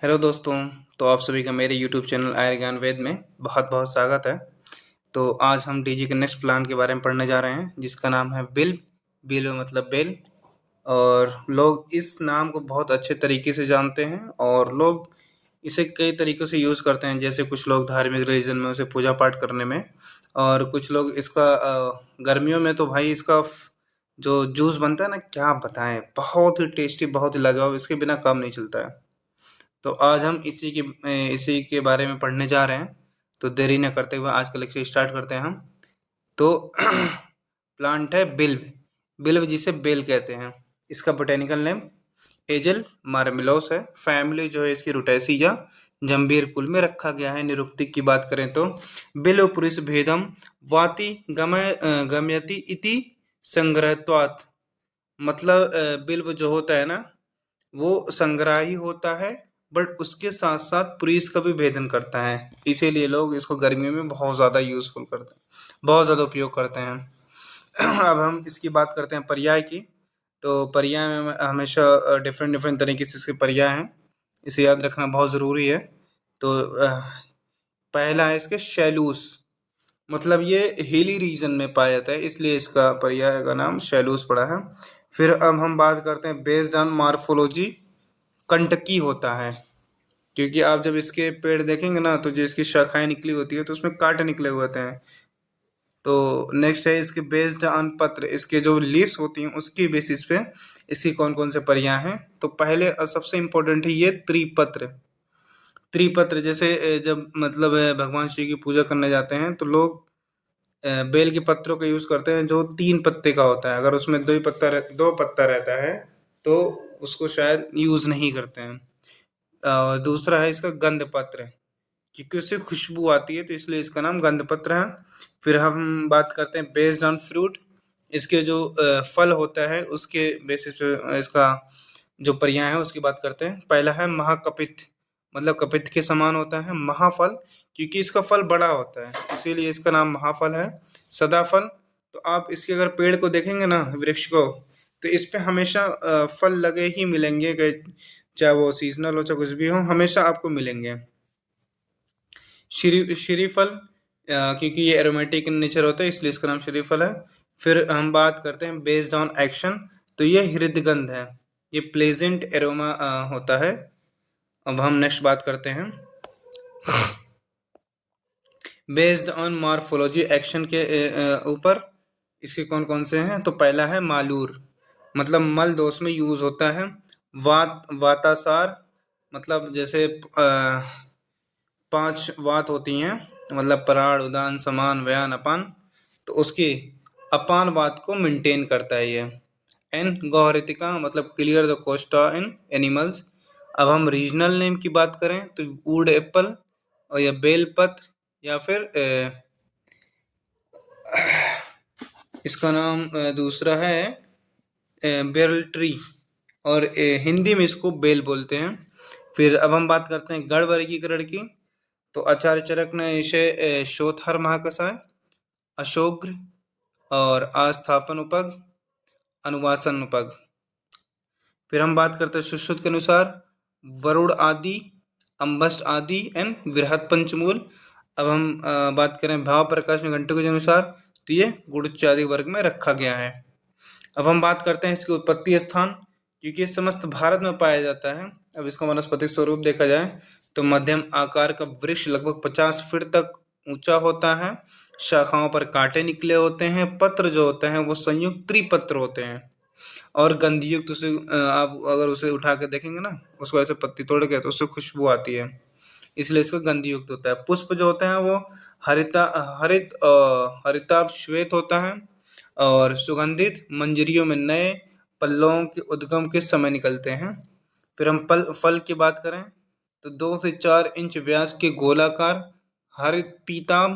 Hello दोस्तों। तो आप सभी का मेरे यूट्यूब चैनल आयुर्ज्ञान वेद में बहुत बहुत स्वागत है। तो आज हम डीजी के नेक्स्ट प्लान के बारे में पढ़ने जा रहे हैं जिसका नाम है बिल्व। बिल्व मतलब बेल। और लोग इस नाम को बहुत अच्छे तरीके से जानते हैं और लोग इसे कई तरीक़ों से यूज़ करते हैं। जैसे कुछ लोग धार्मिक रीज़न में उसे पूजा पाठ करने में, और कुछ लोग इसका गर्मियों में तो भाई इसका जो जूस बनता है ना, क्या बताएं, बहुत ही टेस्टी, बहुत ही लाजवाब, इसके बिना काम नहीं चलता है। तो आज हम इसी के बारे में पढ़ने जा रहे हैं। तो देरी न करते हुए आज का लेक्चर स्टार्ट करते हैं हम। तो प्लांट है बिल्व। बिल्व जिसे बेल कहते हैं। इसका बोटेनिकल नेम एजल मार्मिलोस है। फैमिली जो है इसकी रुटेसिया जंबीर कुल में रखा गया है। निरुक्ति की बात करें तो बिल्व पुरुष भेदम वाति गमयति इति संग्रहत्वात्। मतलब बिल्व जो होता है ना, वो संग्राही होता है, बट उसके साथ साथ पुरुष का भी भेदन करता है। इसीलिए लोग इसको गर्मियों में बहुत ज़्यादा यूज़फुल करते हैं, बहुत ज़्यादा उपयोग करते हैं। अब हम इसकी बात करते हैं पर्याय की। तो पर्याय में हमेशा डिफरेंट डिफरेंट तरीके से इसके पर्याय हैं, इसे याद रखना बहुत ज़रूरी है। तो पहला है इसके शैलूस। मतलब ये हिली रीजन में पाया जाता है, इसलिए इसका पर्याय का नाम शैलूस पड़ा है। फिर अब हम बात करते हैं बेस्ड ऑन मार्फोलॉजी, कंटकी होता है। क्योंकि आप जब इसके पेड़ देखेंगे ना, तो जो इसकी शाखाएं निकली होती है तो उसमें कांटे निकले हुए होते हैं। तो नेक्स्ट है इसके बेस्ड ऑन पत्र, इसके जो लीव्स होती हैं उसके बेसिस पे इसकी कौन कौन से पर्याय हैं। तो पहले सबसे इम्पोर्टेंट है ये त्रिपत्र। त्रिपत्र जैसे जब मतलब भगवान शिव की पूजा करने जाते हैं तो लोग बेल के पत्रों का यूज़ करते हैं जो 3 पत्ते का होता है। अगर उसमें 2 पत्ता रहता है तो उसको शायद यूज़ नहीं करते हैं। दूसरा है इसका गंधपत्र, क्योंकि उससे खुशबू आती है तो इसलिए इसका नाम गंधपत्र है। फिर हम बात करते हैं बेस्ड ऑन फ्रूट, इसके जो फल होता है उसके बेसिस पे इसका जो पर्याय है उसकी बात करते हैं। पहला है महाकपित, मतलब कपित के समान होता है। महाफल, क्योंकि इसका फल बड़ा होता है इसीलिए इसका नाम महाफल है। सदाफल, तो आप इसके अगर पेड़ को देखेंगे ना, वृक्ष को, तो इस पे हमेशा फल लगे ही मिलेंगे, चाहे वो सीजनल हो चाहे कुछ भी हो, हमेशा आपको मिलेंगे। श्रीफल, क्योंकि ये एरोमेटिक इन नेचर होता है इसलिए इसका नाम श्रीफल है। फिर हम बात करते हैं बेस्ड ऑन एक्शन, तो ये हृदगंध है, ये प्लेजेंट एरोमा होता है। अब हम नेक्स्ट बात करते हैं बेस्ड ऑन मॉर्फोलॉजी एक्शन के ऊपर इसके कौन कौन से हैं। तो पहला है मालूर, मतलब मल दोष में यूज होता है। वातासार, मतलब जैसे 5 वात होती हैं, मतलब प्राण उदान समान व्यान अपान, तो उसकी अपान वात को मेंटेन करता है ये। एन गौहरितिका, मतलब clear the Costa in animals. अब हम रीजनल नेम की बात करें तो वुड एप्पल और या बेलपत्र, या फिर इसका नाम दूसरा है बेरल ट्री, और हिंदी में इसको बेल बोलते हैं। फिर अब हम बात करते हैं गढ़ वर्गीकरण की। तो आचार्य चरक ने इसे शोथर महाकषाय, अशोग्र और आस्थापन उपग, अनुवासन उपग। फिर हम बात करते हैं सुश्रुत के अनुसार वरुण आदि, अम्बस्ट आदि एंड बृहत पंचमूल। अब हम बात करें भाव प्रकाश निघंटु के अनुसार, तो ये गुड़चादी वर्ग में रखा गया है। अब हम बात करते हैं इसकी उत्पत्ति स्थान, क्योंकि ये समस्त भारत में पाया जाता है। अब इसका वनस्पतिक स्वरूप देखा जाए तो मध्यम आकार का वृक्ष लगभग 50 फीट तक ऊंचा होता है। शाखाओं पर कांटे निकले होते हैं। पत्र जो होते हैं वो संयुक्त त्रिपत्र होते हैं और गंधयुक्त। उसे आप अगर उसे उठा के देखेंगे ना, उसको ऐसे पत्ती तोड़ के, तो उससे खुशबू आती है, इसलिए इसका गंधयुक्त होता है। पुष्प जो होते हैं वो हरिताभ श्वेत होता है और सुगंधित मंजरियों में नए पल्लवों के उद्गम के समय निकलते हैं। फिर हम फल की बात करें तो 2 से 4 इंच व्यास के गोलाकार हरित पीताम,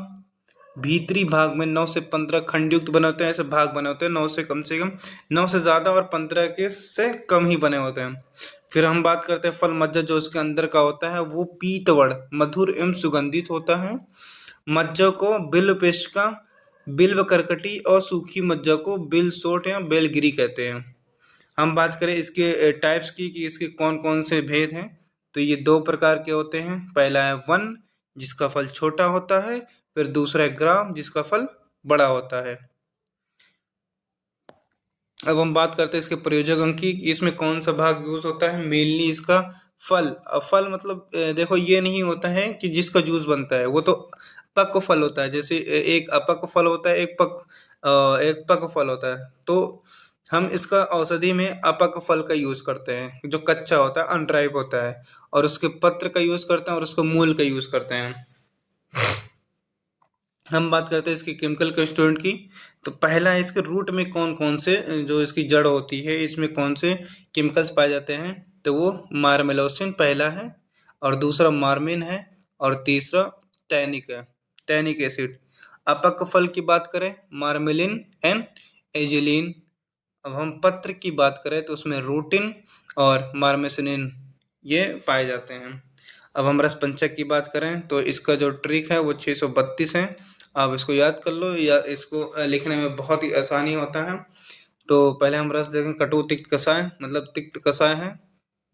भीतरी भाग में 9 से 15 खंडयुक्त बने होते हैं। ऐसे भाग बने होते हैं 9 से कम से कम, 9 से ज़्यादा और 15 के से कम ही बने होते हैं। फिर हम बात करते हैं फल मज्जा, जो इसके अंदर का होता है वो पीतवड़, मधुर एवं सुगंधित होता है। मज्जा को बिल्व पेशिका, बिल्व करकटी और सूखी मज्जा को बिल सोट या बेलगिरी कहते हैं। हम बात करें इसके टाइप्स की, कि इसके कौन कौन से भेद हैं। तो ये दो प्रकार के होते हैं। पहला है वन, जिसका फल छोटा होता है, फिर दूसरा है ग्राम, जिसका फल बड़ा होता है। अब हम बात करते हैं इसके प्रयोजक अंक की, कि इसमें कौन सा भाग यूज होता है। मेनली इसका फल। फल मतलब देखो ये नहीं होता है कि जिसका जूस बनता है, वो तो पक्व फल होता है। जैसे एक अपक्व फल होता है, एक पक्व फल होता है। तो हम इसका औषधि में अपक्व फल का यूज करते हैं, जो कच्चा होता है, अनराइप होता है, और उसके पत्र का यूज करते हैं और उसके मूल का यूज करते हैं। हम बात करते हैं इसकी केमिकल कंस्टिट्यूएंट की। तो पहला है इसके रूट में कौन कौन से, जो इसकी जड़ होती है, इसमें कौन से केमिकल्स पाए जाते हैं। तो वो मार्मेलोसिन पहला है, और दूसरा मार्मिन है, और तीसरा टैनिक है, टैनिक एसिड। अपक्व फल की बात करें, मार्मेलिन एंड एजिलिन। अब हम पत्र की बात करें तो उसमें रूटिन और मार्मेसिनिन ये पाए जाते हैं। अब हम रस पंचक की बात करें तो इसका जो ट्रिक है वो 632 है। आप इसको याद कर लो, या इसको लिखने में बहुत ही आसानी होता है। तो पहले हम रस देखें, कटु तिक्त कषाय, मतलब तिक्त कषाय है।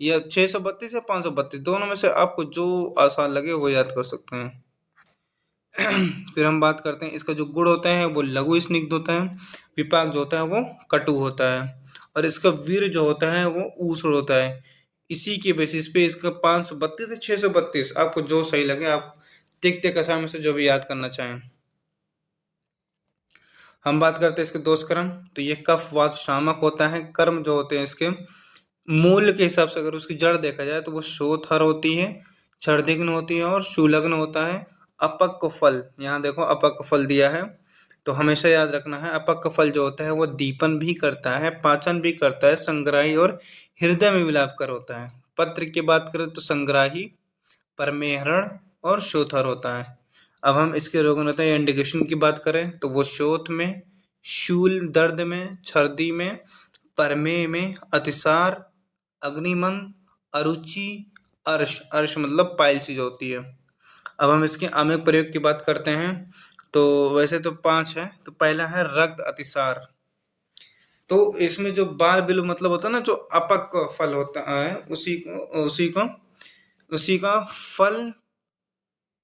यह 632 या 532, दोनों में से आपको जो आसान लगे वो याद कर सकते हैं। फिर हम बात करते हैं इसका जो गुण होता है वो लघु स्निग्ध होता है, विपाक जो होता है वो कटु होता है, और इसका वीर जो होता है वो ऊष्ण होता है। इसी के बेसिस पे इसका 532 या 632, आपको जो सही लगे, आप तिक्त कषाय में से जो भी याद करना चाहें। हम बात करते हैं इसके दोष कर्म। तो ये कफ वात शामक होता है। कर्म जो होते हैं इसके, मूल के हिसाब से अगर उसकी जड़ देखा जाए तो वो शोथर होती है, छर्दिग्न होती है, और शूलग्न होता है। अपक्व फल, यहाँ देखो अपक्व फल दिया है, तो हमेशा याद रखना है अपक्व फल जो होता है वो दीपन भी करता है, पाचन भी करता है, संग्राही और हृदय में विलाप कर होता है। पत्र की बात करें तो संग्राही, परमेहरण और शोथर होता है। अब हम इसके रोगनता या इंडिकेशन की बात करें तो वो शोथ में, शूल दर्द में, छर्दी में, परमेह में, अतिसार, अग्निमन, अरुचि, अर्श, अर्श मतलब पाइल्स होती है। अब हम इसके आमेय प्रयोग की बात करते हैं। तो वैसे तो 5 है। तो पहला है रक्त अतिसार। तो इसमें जो बाल बिल मतलब होता है ना, जो अपक्व फल होता है, उसी का फल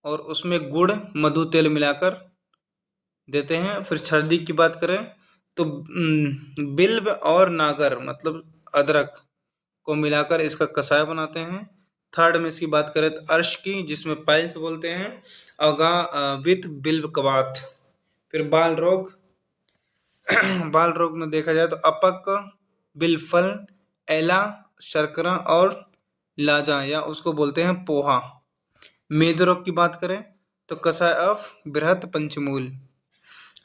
और उसमें गुड़ मधु तेल मिलाकर देते हैं। फिर छर्दी की बात करें तो बिल्व और नागर मतलब अदरक को मिलाकर इसका कषाय बनाते हैं। थर्ड में इसकी बात करें तो अर्श की, जिसमें पाइल्स बोलते हैं, अगा विथ बिल्व कवात। फिर बाल रोग, बाल रोग में देखा जाए तो अपक, बिलफल, एला, शर्करा और लाजा, या उसको बोलते हैं पोहा। मेद रोग की बात करें तो कषाय ऑफ बृहत पंचमूल।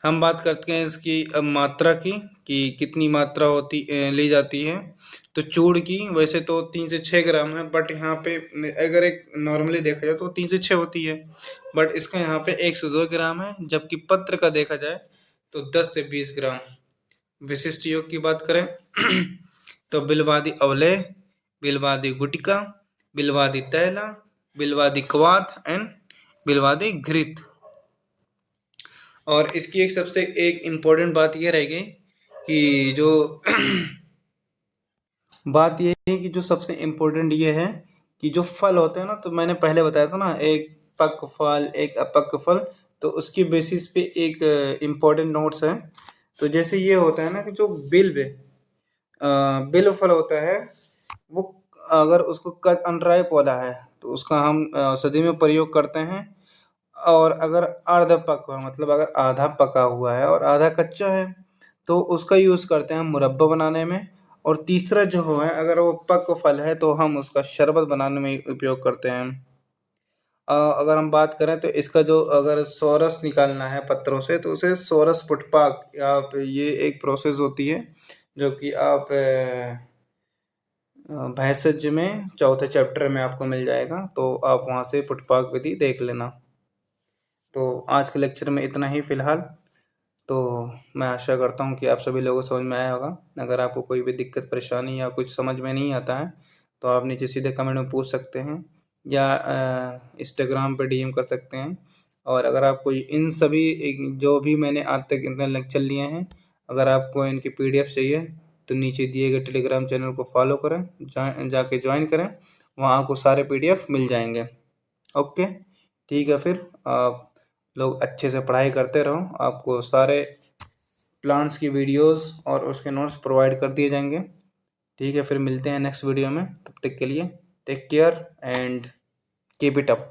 हम बात करते हैं इसकी मात्रा की, कि कितनी मात्रा ली जाती है। तो चूड़ की वैसे तो 3 से 6 ग्राम है, बट यहाँ पे अगर एक नॉर्मली देखा जाए तो 3 से 6 होती है, बट इसका यहाँ पे 1 से 2 ग्राम है। जबकि पत्र का देखा जाए तो 10 से 20 ग्राम। विशिष्ट योग की बात करें तो बिलवादी अवलय, बिलवादी गुटिका, बिलवादी तैला, बिलवादी क्वाथ एंड बिलवादी घृत। और इसकी एक सबसे एक इम्पोर्टेंट बात ये रहेगी कि जो बात ये है कि जो सबसे इम्पोर्टेंट ये है कि जो फल होते हैं ना, तो मैंने पहले बताया था ना, एक पक्व फल एक अपक्व फल, तो उसकी बेसिस पे एक इम्पोर्टेंट नोट्स है। तो जैसे ये होता है ना कि जो बिल्व फल होता है, वो अगर उसको कट अनराइप वाला है तो उसका हम औषधि में प्रयोग करते हैं। और अगर अर्ध पका, मतलब अगर आधा पका हुआ है और आधा कच्चा है, तो उसका यूज़ करते हैं हम मुरब्बा बनाने में। और तीसरा जो है, अगर वो पक्व फल है तो हम उसका शरबत बनाने में उपयोग करते हैं। अगर हम बात करें तो इसका जो अगर सोरस निकालना है पत्रों से, तो उसे सोरस पुटपाक, आप ये एक प्रोसेस होती है जो कि आप भैंसज में चौथे चैप्टर में आपको मिल जाएगा, तो आप वहाँ से पुटपाक विधि देख लेना। तो आज के लेक्चर में इतना ही फ़िलहाल। तो मैं आशा करता हूँ कि आप सभी लोगों को समझ में आया होगा। अगर आपको कोई भी दिक्कत परेशानी या कुछ समझ में नहीं आता है तो आप नीचे सीधे कमेंट में पूछ सकते हैं, या इंस्टाग्राम पे डीएम कर सकते हैं। और अगर आपको इन सभी जो भी मैंने आज तक इतने लेक्चर लिए हैं, अगर आपको इनकी पीडीएफ चाहिए तो नीचे दिए गए टेलीग्राम चैनल को फॉलो करें, जाके ज्वाइन करें। वहाँ आपको सारे PDF मिल जाएंगे। ओके, ठीक है, फिर आप लोग अच्छे से पढ़ाई करते रहो, आपको सारे प्लान्स की वीडियोस और उसके नोट्स प्रोवाइड कर दिए जाएंगे। ठीक है, फिर मिलते हैं नेक्स्ट वीडियो में, तब तक के लिए take care and keep it up.